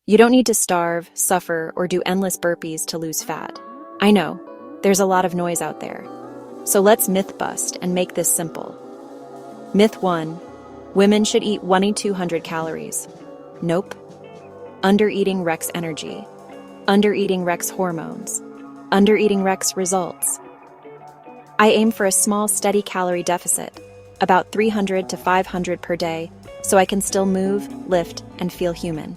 You don't need to starve, suffer, or do endless burpees to lose fat. I know, there's a lot of noise out there. So let's myth bust and make this simple. Myth 1. Women should eat 200 calories. Nope. Undereating wrecks energy. Undereating wrecks hormones. Undereating wrecks results. I aim for a small, steady calorie deficit, about 300 to 500 per day, so I can still move, lift, and feel human.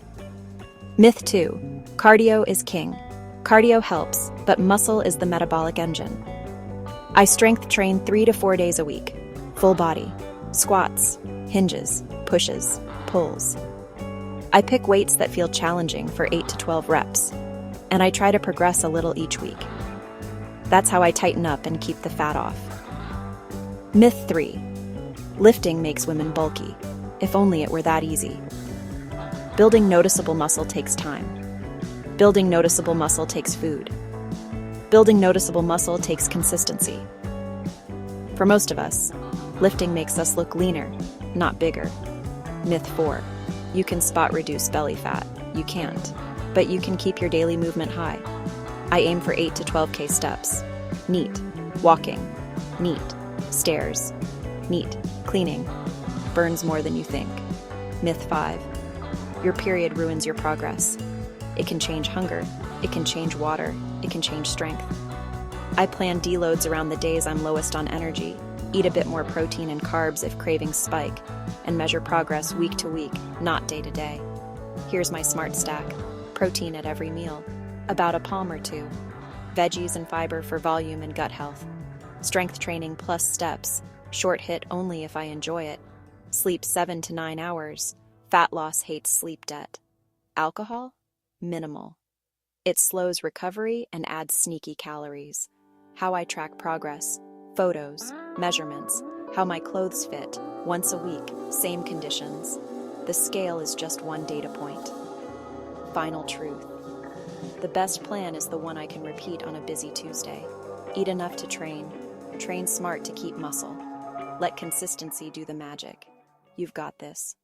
Myth 2. Cardio is king. Cardio helps, but muscle is the metabolic engine. I strength train 3 to 4 days a week. Full body. Squats, hinges, pushes, pulls. I pick weights that feel challenging for 8 to 12 reps, and I try to progress a little each week. That's how I tighten up and keep the fat off. Myth 3. Lifting makes women bulky. If only it were that easy. Building noticeable muscle takes time. Building noticeable muscle takes food. Building noticeable muscle takes consistency. For most of us, lifting makes us look leaner, not bigger. Myth 4. You can spot reduce belly fat. You can't, but you can keep your daily movement high. I aim for 8 to 12K steps. Neat. Walking. Neat. Stairs. Neat. Cleaning. Burns more than you think. Myth 5. Your period ruins your progress. It can change hunger. It can change water. It can change strength. I plan deloads around the days I'm lowest on energy, eat a bit more protein and carbs if cravings spike, and measure progress week to week, not day to day. Here's my smart stack. Protein at every meal, about a palm or two. Veggies and fiber for volume and gut health. Strength training plus steps, short hit only if I enjoy it. Sleep 7 to 9 hours. Fat loss hates sleep debt. Alcohol? Minimal. It slows recovery and adds sneaky calories. How I track progress. Photos, measurements, how my clothes fit, once a week, same conditions. The scale is just one data point. Final truth. The best plan is the one I can repeat on a busy Tuesday. Eat enough to train. Train smart to keep muscle. Let consistency do the magic. You've got this.